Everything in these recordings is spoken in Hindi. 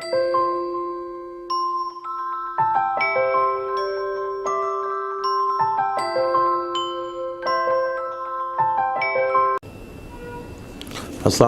अस्सलाम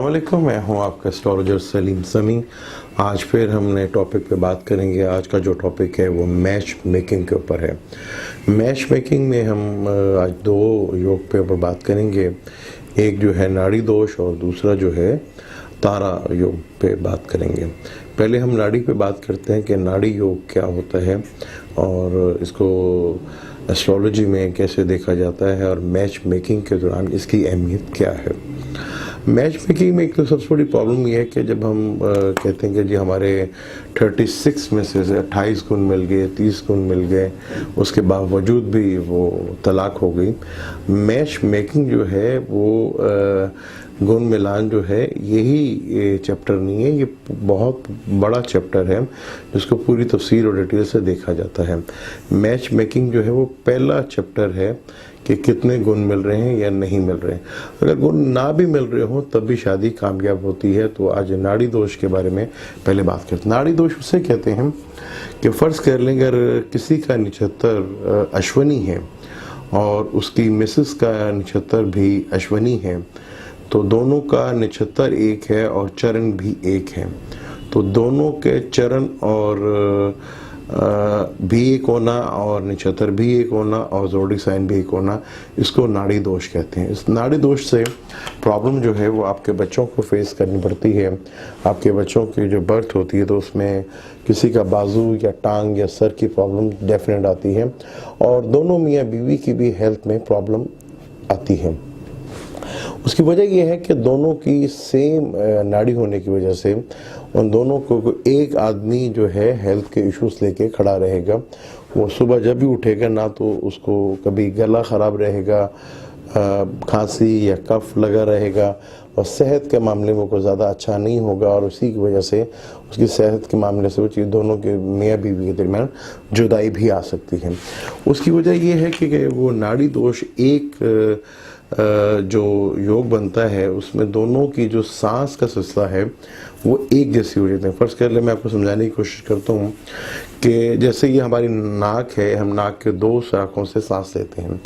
वालेकुम, मैं हूं आपका एस्ट्रोलॉजर सलीम समी। आज फिर हमने टॉपिक पे बात करेंगे। आज का जो टॉपिक है वो मैच मेकिंग के ऊपर है। मैच मेकिंग में हम आज दो योग पे ऊपर बात करेंगे। एक जो है नाड़ी दोष और दूसरा जो है तारा योग पे बात करेंगे। पहले हम नाड़ी पे बात करते हैं कि नाड़ी योग क्या होता है और इसको एस्ट्रोलॉजी में कैसे देखा जाता है और मैच मेकिंग के दौरान इसकी अहमियत क्या है। मैच मेकिंग में एक तो सबसे बड़ी प्रॉब्लम ये है कि जब हम कहते हैं कि जी हमारे 36 में से 28 गुण मिल गए, 30 गुण मिल गए, उसके बावजूद भी वो तलाक हो गई। मैच मेकिंग जो है वो गुण मिलान जो है यही चैप्टर नहीं है, ये बहुत बड़ा चैप्टर है जिसको पूरी तफसील और डिटेल से देखा जाता है। मैच मेकिंग जो है वो पहला चैप्टर है कि कितने गुण मिल रहे हैं या नहीं मिल रहे हैं। अगर गुण ना भी मिल रहे हो तब भी शादी कामयाब होती है। तो आज नाड़ी दोष के बारे में पहले बात करते हैं। नाड़ी दोष उसे कहते हैं कि फ़र्ज़ कर लें अगर किसी का नक्षत्र अश्वनी है और उसकी मिसेस का नक्षत्र भी अश्वनी है तो दोनों का नक्षत्र एक है और चरण भी एक है, तो दोनों के चरण और भी एक होना और नक्षत्र भी एक होना और ज़ोडिक साइन भी एक होना, इसको नाड़ी दोष कहते हैं। इस नाड़ी दोष से प्रॉब्लम जो है वो आपके बच्चों को फेस करनी पड़ती है। आपके बच्चों की जो बर्थ होती है तो उसमें किसी का बाजू या टांग या सर की प्रॉब्लम डेफिनेट आती है और दोनों मियाँ बीवी की भी हेल्थ में प्रॉब्लम आती है। उसकी वजह यह है कि दोनों की सेम नाड़ी होने की वजह से उन दोनों को एक आदमी जो है हेल्थ के इश्यूज लेके खड़ा रहेगा। वो सुबह जब भी उठेगा ना तो उसको कभी गला ख़राब रहेगा, खांसी या कफ लगा रहेगा और सेहत के मामले में कोई ज़्यादा अच्छा नहीं होगा और उसी की वजह से उसकी सेहत के मामले से वो चीज़ दोनों के मियाँ बीवी के दरमियान जुदाई भी आ सकती है। उसकी वजह यह है कि वो नाड़ी दोष एक जो योग बनता है उसमें दोनों की जो सांस का सिलसिला है वो एक जैसी हो जाती है। फ़र्ज़ कर ले मैं आपको समझाने की कोशिश करता हूँ कि जैसे ये हमारी नाक है, हम नाक के दो शाखों से सांस लेते हैं।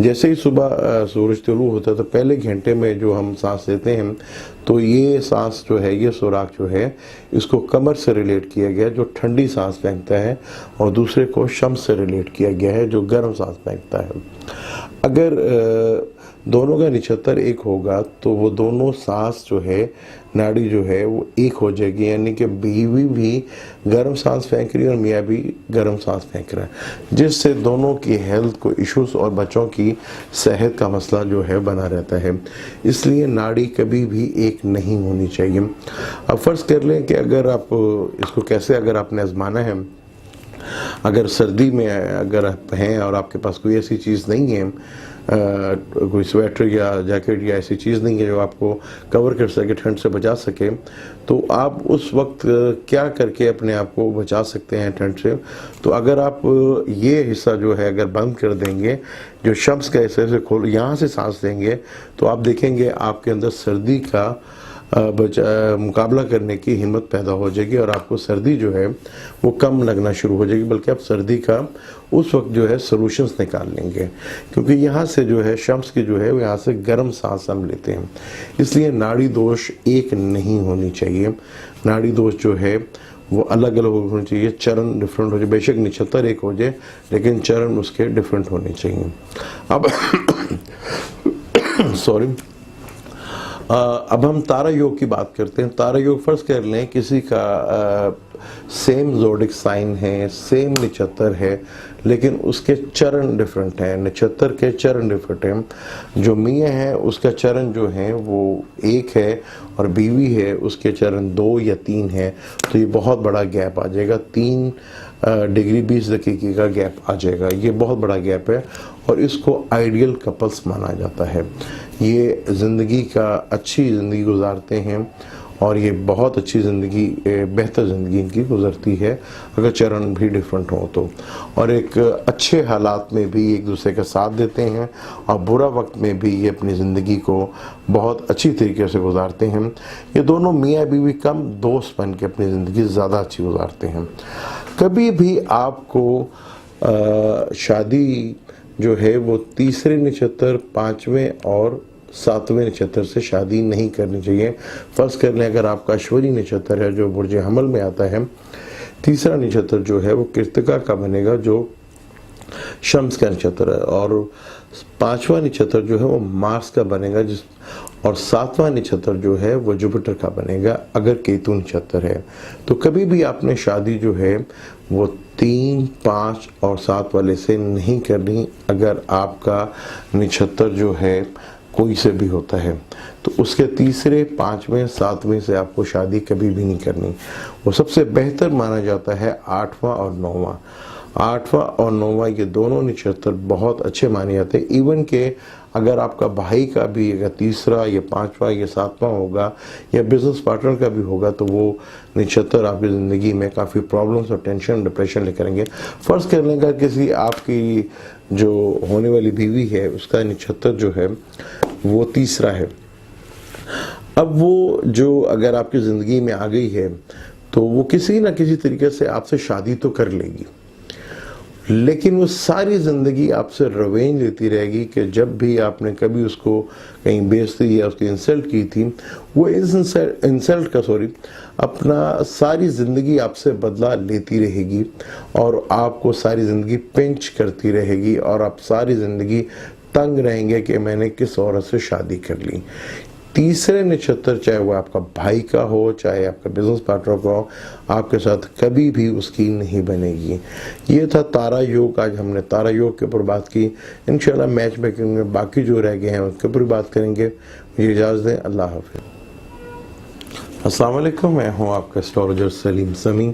जैसे ही सुबह सूरज तुलू होता है तो पहले घंटे में जो हम सांस लेते हैं तो ये सांस जो है, ये सुराख जो है, इसको कमर से रिलेट किया गया जो ठंडी सांस फेंकता है और दूसरे को शम्स से रिलेट किया गया है जो गर्म सांस फेंकता है। अगर दोनों का नक्षत्र एक होगा तो वो दोनों सांस जो है, नाड़ी जो है वो एक हो जाएगी, यानी कि बीवी भी गर्म सांस फेंक रही है और मियाँ भी गर्म सांस फेंक रहा है, जिससे दोनों की हेल्थ को इश्यूज और बच्चों की सेहत का मसला जो है बना रहता है। इसलिए नाड़ी कभी भी एक नहीं होनी चाहिए। अब फ़र्ज़ कर लें कि अगर आप इसको कैसे अगर आपने आजमाना है, अगर सर्दी में अगर आप हैं और आपके पास कोई ऐसी चीज़ नहीं है, कोई स्वेटर या जैकेट या ऐसी चीज़ नहीं है जो आपको कवर कर सके, ठंड से बचा सके, तो आप उस वक्त क्या करके अपने आप को बचा सकते हैं ठंड से। तो अगर आप ये हिस्सा जो है अगर बंद कर देंगे, जो शम्स का हिस्से से खोल यहाँ से सांस देंगे तो आप देखेंगे आपके अंदर सर्दी का मुकाबला करने की हिम्मत पैदा हो जाएगी और आपको सर्दी जो है वो कम लगना शुरू हो जाएगी, बल्कि आप सर्दी का उस वक्त जो है सॉल्यूशंस निकाल लेंगे, क्योंकि यहाँ से जो है शम्स की जो है वो यहाँ से गर्म सांस हम लेते हैं। इसलिए नाड़ी दोष एक नहीं होनी चाहिए। नाड़ी दोष जो है वो अलग अलग होने चाहिए, चरण डिफरेंट हो जाए, बेशक नक्षत्र एक हो जाए लेकिन चरण उसके डिफरेंट होने चाहिए। अब सॉरी अब हम तारा योग की बात करते हैं। तारा योग फ़र्ज़ कर लें किसी का सेम ज़ोडिक साइन है, सेम नक्षत्र है, लेकिन उसके चरण डिफरेंट हैं, नक्षत्र के चरण डिफरेंट हैं। जो मियाँ है उसका चरण जो है वो एक है और बीवी है उसके चरण 2 या 3 है, तो ये बहुत बड़ा गैप आ जाएगा। 3 डिग्री 20 दकीके का गैप आ जाएगा। ये बहुत बड़ा गैप है और इसको आइडियल कपल्स माना जाता है। ये ज़िंदगी का अच्छी ज़िंदगी गुजारते हैं और ये बहुत अच्छी ज़िंदगी, बेहतर ज़िंदगी इनकी गुजरती है अगर चरण भी डिफरेंट हो तो। और एक अच्छे हालात में भी एक दूसरे का साथ देते हैं और बुरा वक्त में भी ये अपनी ज़िंदगी को बहुत अच्छी तरीके से गुजारते हैं। ये दोनों मियाँ बीवी कम दोस्त बन के अपनी ज़िंदगी ज़्यादा अच्छी गुजारते हैं। कभी भी आपको शादी जो है वो तीसरे नक्षत्र, पाँचवें और सातवें नक्षत्र से शादी नहीं करनी चाहिए। फर्स्ट कर लें, अगर आपका अश्विनी नक्षत्र है जो बुर्ज हमल में आता है, तीसरा नक्षत्र जो है वो कृत्तिका का बनेगा जो शम्स का नक्षत्र है, और पांचवा नक्षत्र जो है वो मार्स का बनेगा और सातवां नक्षत्र जो है वो जुपिटर का बनेगा अगर केतु नक्षत्र है। तो कभी भी आपने शादी जो है वो 3, 5 और 7 वाले से नहीं करनी। अगर आपका नक्षत्र जो है कोई से भी होता है तो उसके तीसरे, 5वें, 7वें से आपको शादी कभी भी नहीं करनी। वो सबसे बेहतर माना जाता है 8वां और 9वां। 8वां और 9वां ये दोनों नक्षत्र बहुत अच्छे माने जाते हैं। इवन के अगर आपका भाई का भी अगर तीसरा या 5वां या 7वां होगा या बिजनेस पार्टनर का भी होगा तो वो नक्षत्र आपकी ज़िंदगी में काफ़ी प्रॉब्लम्स और टेंशन, डिप्रेशन लेकर आएंगे। फर्ज कर लेंगे किसी आपकी जो होने वाली बीवी है उसका नक्षत्र जो है वो तीसरा है। अब वो जो अगर आपकी ज़िंदगी में आ गई है तो वो किसी ना किसी तरीके से आपसे शादी तो कर लेगी, लेकिन वो सारी ज़िंदगी आपसे रवेंज लेती रहेगी कि जब भी आपने कभी उसको कहीं बेइज्जती या उसकी इंसल्ट की थी, वो इंसल्ट का अपना सारी ज़िंदगी आपसे बदला लेती रहेगी और आपको सारी ज़िंदगी पिंच करती रहेगी और आप सारी ज़िंदगी तंग रहेंगे कि मैंने किस औरत से शादी कर ली। तीसरे नक्षत्र चाहे वो आपका भाई का हो, चाहे आपका बिजनेस पार्टनर का हो, आपके साथ कभी भी उसकी नहीं बनेगी। ये था तारा योग। आज हमने तारा योग के ऊपर बात की। इंशाल्लाह मैच मेकिंग में बाकी जो रह गए हैं उसके ऊपर बात करेंगे। मुझे इजाज़त दें। अल्लाह हाफिज़। अस्सलाम वालेकुम, मैं हूँ आपका एस्ट्रोलॉजर सलीम समी।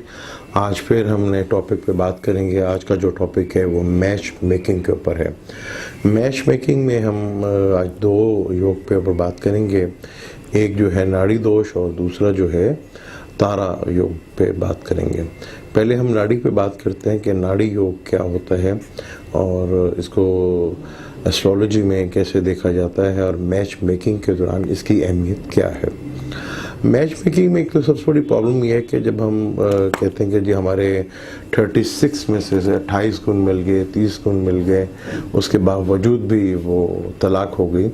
आज फिर हमने टॉपिक पे बात करेंगे। आज का जो टॉपिक है वो मैच मेकिंग के ऊपर है। मैच मेकिंग में हम आज 2 योग पे ऊपर बात करेंगे। एक जो है नाड़ी दोष और दूसरा जो है तारा योग पे बात करेंगे। पहले हम नाड़ी पे बात करते हैं कि नाड़ी योग क्या होता है और इसको एस्ट्रोलॉजी में कैसे देखा जाता है और मैच मेकिंग के दौरान इसकी अहमियत क्या है। मैच मेकिंग में एक तो सबसे बड़ी प्रॉब्लम यह है कि जब हम कहते हैं कि जी हमारे 36 में से 28 गुण मिल गए, 30 गुण मिल गए, उसके बावजूद भी वो तलाक हो गई।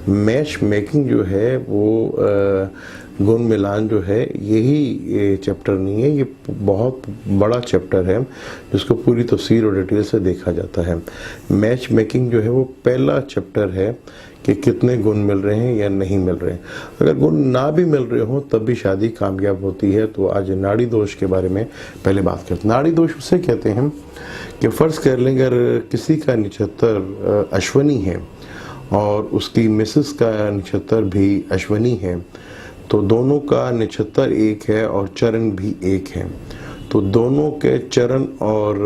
मैच मेकिंग जो है वो गुण मिलान जो है यही चैप्टर नहीं है, ये बहुत बड़ा चैप्टर है जिसको पूरी तफसीर और डिटेल से देखा जाता है। मैच मेकिंग जो है वो पहला चैप्टर है कि कितने गुण मिल रहे हैं या नहीं मिल रहे हैं। अगर गुण ना भी मिल रहे हो तब भी शादी कामयाब होती है। तो आज नाड़ी दोष के बारे में पहले बात करते हैं। नाड़ी दोष उसे कहते हैं कि फ़र्ज़ कर लें अगर किसी का नक्षत्र अश्विनी है और उसकी मिसेस का नक्षत्र भी अश्विनी है तो दोनों का नक्षत्र एक है और चरण भी एक है, तो दोनों के चरण और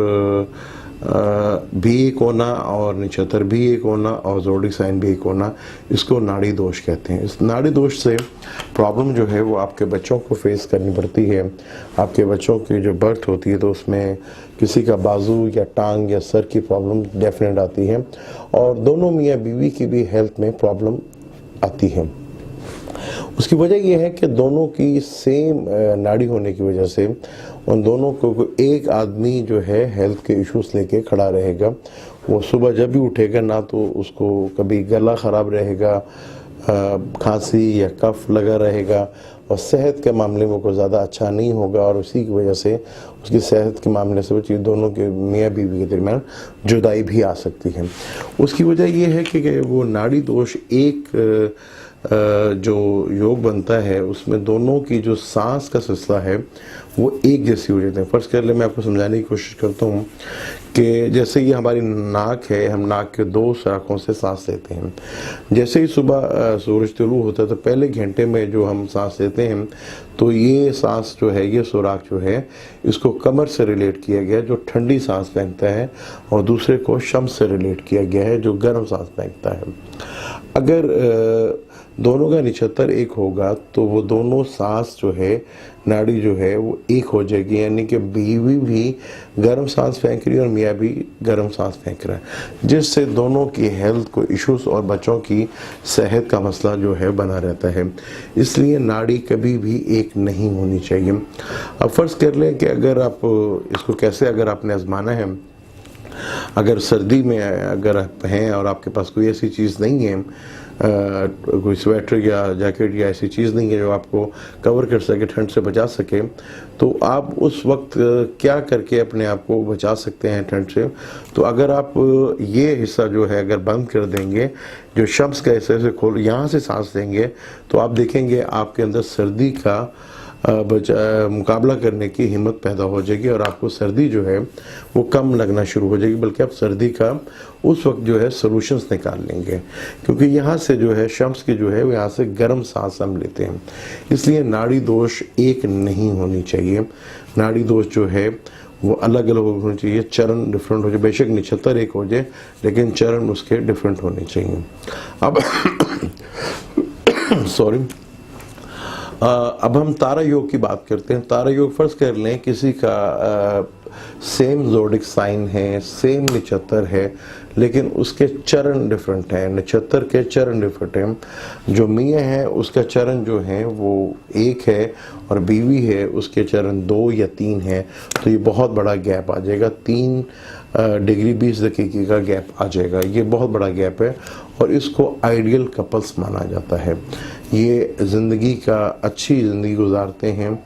भी एक होना और नक्षत्र भी एक होना और ज़ोडिक साइन भी एक होना, इसको नाड़ी दोष कहते हैं। इस नाड़ी दोष से प्रॉब्लम जो है वो आपके बच्चों को फेस करनी पड़ती है। आपके बच्चों की जो बर्थ होती है तो उसमें किसी का बाजू या टांग या सर की प्रॉब्लम डेफिनेट आती है और दोनों मियाँ बीवी की भी हेल्थ में प्रॉब्लम आती है। उसकी वजह यह है कि दोनों की सेम नाड़ी होने की वजह से उन दोनों को एक आदमी जो है हेल्थ के इश्यूज लेके खड़ा रहेगा। वो सुबह जब भी उठेगा ना तो उसको कभी गला ख़राब रहेगा, खांसी या कफ लगा रहेगा और सेहत के मामले में कोई ज़्यादा अच्छा नहीं होगा और उसी की वजह से उसकी सेहत के मामले से वो चीज़ दोनों के मियाँ बीवी के दरमियान जुदाई भी आ सकती है। उसकी वजह यह है कि वो नाड़ी दोष एक जो योग बनता है उसमें दोनों की जो सांस का सिलसिला है वो एक जैसी हो जाते हैं। फर्स्ट कर ले मैं आपको समझाने की कोशिश करता हूँ कि जैसे ये हमारी नाक है, हम नाक के 2 शाखों से सांस लेते हैं। जैसे ही सुबह सूरज तुलू होता है तो पहले घंटे में जो हम सांस लेते हैं तो ये सांस जो है, ये सुराख जो है, इसको कमर से रिलेट किया गया है जो ठंडी सांस फेंकता है और दूसरे को शम्स से रिलेट किया गया है जो गर्म सांस फेंकता है। अगर दोनों का नक्षत्र एक होगा तो वो दोनों सांस जो है, नाड़ी जो है वो एक हो जाएगी, यानी कि बीवी भी गर्म सांस फेंक रही है और मियाँ भी गर्म सांस फेंक रहा है, जिससे दोनों की हेल्थ को इश्यूज और बच्चों की सेहत का मसला जो है बना रहता है। इसलिए नाड़ी कभी भी एक नहीं होनी चाहिए। अब फ़र्ज़ कर लें कि अगर आप इसको कैसे अगर आपने आजमाना है, अगर सर्दी में अगर आप हैं और आपके पास कोई ऐसी चीज़ नहीं है, कोई स्वेटर या जैकेट या ऐसी चीज़ नहीं है जो आपको कवर कर सके, ठंड से बचा सके, तो आप उस वक्त क्या करके अपने आप को बचा सकते हैं ठंड से। तो अगर आप ये हिस्सा जो है अगर बंद कर देंगे, जो शम्स का हिस्सा से खोल यहाँ से सांस देंगे, तो आप देखेंगे आपके अंदर सर्दी का मुकाबला करने की हिम्मत पैदा हो जाएगी और आपको सर्दी जो है वो कम लगना शुरू हो जाएगी, बल्कि आप सर्दी का उस वक्त जो है सॉल्यूशंस निकाल लेंगे, क्योंकि यहाँ से जो है शम्स की जो है वो यहाँ से गर्म सांस हम लेते हैं। इसलिए नाड़ी दोष एक नहीं होनी चाहिए, नाड़ी दोष जो है वो अलग अलग होने चाहिए, चरण डिफरेंट हो जाए, बेशक नक्षत्र एक हो जाए लेकिन चरण उसके डिफरेंट होने चाहिए। अब सॉरी, अब हम तारा योग की बात करते हैं। तारा योग फ़र्ज कर लें किसी का सेम ज़ोडिक साइन है, सेम नक्षत्र है, लेकिन उसके चरण डिफरेंट हैं, नक्षत्र के चरण डिफरेंट हैं। जो मियाँ है उसका चरण जो है वो एक है और बीवी है उसके चरण 2 या 3 है, तो ये बहुत बड़ा गैप आ जाएगा, 3 डिग्री 20 दकीके का गैप आ जाएगा। ये बहुत बड़ा गैप है और इसको आइडियल कपल्स माना जाता है। ये ज़िंदगी का अच्छी ज़िंदगी गुजारते हैं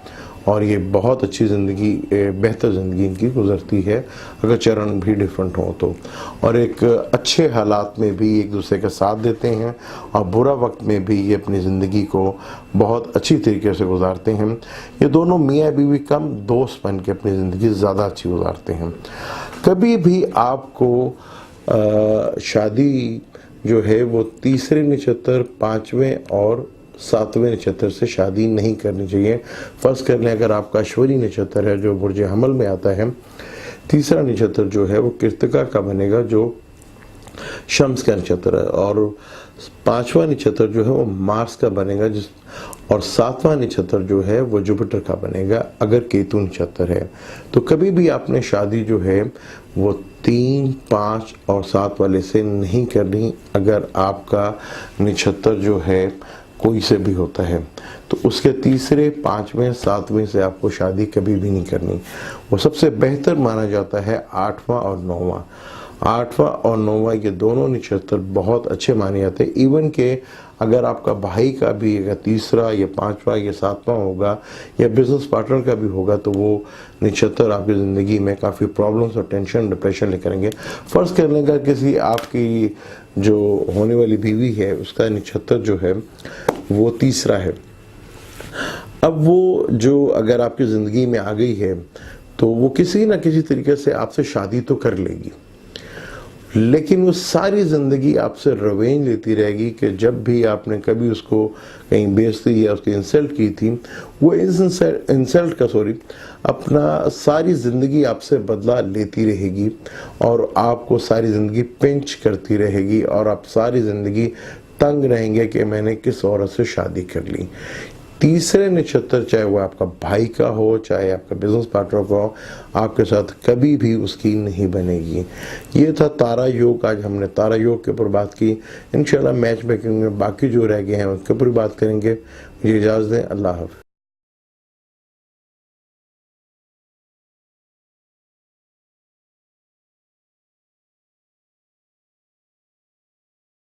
और ये बहुत अच्छी ज़िंदगी, बेहतर ज़िंदगी इनकी गुजरती है अगर चरण भी डिफरेंट हो तो, और एक अच्छे हालात में भी एक दूसरे का साथ देते हैं और बुरा वक्त में भी ये अपनी ज़िंदगी को बहुत अच्छी तरीके से गुजारते हैं। ये दोनों मियाँ बीवी कम दोस्त बन के अपनी ज़िंदगी ज़्यादा अच्छी गुजारते हैं। कभी भी आपको शादी जो है वो तीसरे नक्षत्र, 5वें और 7वें नक्षत्र से शादी नहीं करनी चाहिए। फर्स्ट कर लें अगर आपका अश्विनी नक्षत्र है जो बुर्ज हमल में आता है, तीसरा नक्षत्र जो है वो कृतिका का बनेगा जो शम्स का नक्षत्र है, और 5वां नक्षत्र जो है वो मार्स का बनेगा और 7वां नक्षत्र जो है वो जुपिटर का बनेगा अगर केतु नक्षत्र है। तो कभी भी आपने शादी जो है वो 3, 5 और 7 वाले से नहीं करनी। अगर आपका नक्षत्र जो है कोई से भी होता है तो उसके तीसरे, 5वें, 7वें से आपको शादी कभी भी नहीं करनी। वो सबसे बेहतर माना जाता है 8वां और 9वां। 8वां और 9वां ये दोनों नक्षत्र बहुत अच्छे माने जाते हैं। इवन के अगर आपका भाई का भी अगर तीसरा या 5वां या 7वां होगा या बिजनेस पार्टनर का भी होगा तो वो नक्षत्र आपकी ज़िंदगी में काफ़ी प्रॉब्लम्स और टेंशन, डिप्रेशन लेकर आएंगे। फ़र्ज़ कर लेंगे किसी आपकी जो होने वाली बीवी है उसका नक्षत्र जो है वो तीसरा है, अब वो जो अगर आपकी ज़िंदगी में आ गई है तो वो किसी ना किसी तरीके से आपसे शादी तो कर लेगी, लेकिन वो सारी ज़िंदगी आपसे रवेंज लेती रहेगी कि जब भी आपने कभी उसको कहीं बेइज्जती या उसकी इंसल्ट की थी, वो इंसल्ट का अपना सारी ज़िंदगी आपसे बदला लेती रहेगी और आपको सारी ज़िंदगी पिंच करती रहेगी और आप सारी ज़िंदगी तंग रहेंगे कि मैंने किस औरत से शादी कर ली। तीसरे नक्षत्र चाहे वो आपका भाई का हो, चाहे आपका बिजनेस पार्टनर का हो, आपके साथ कभी भी उसकी नहीं बनेगी। ये था तारा योग। आज हमने तारा योग के ऊपर बात की। इंशाल्लाह मैच मेकिंग में बाकी जो रह गए हैं उसके ऊपर बात करेंगे। मुझे इजाज़त दें। अल्लाह हाफ़िज़।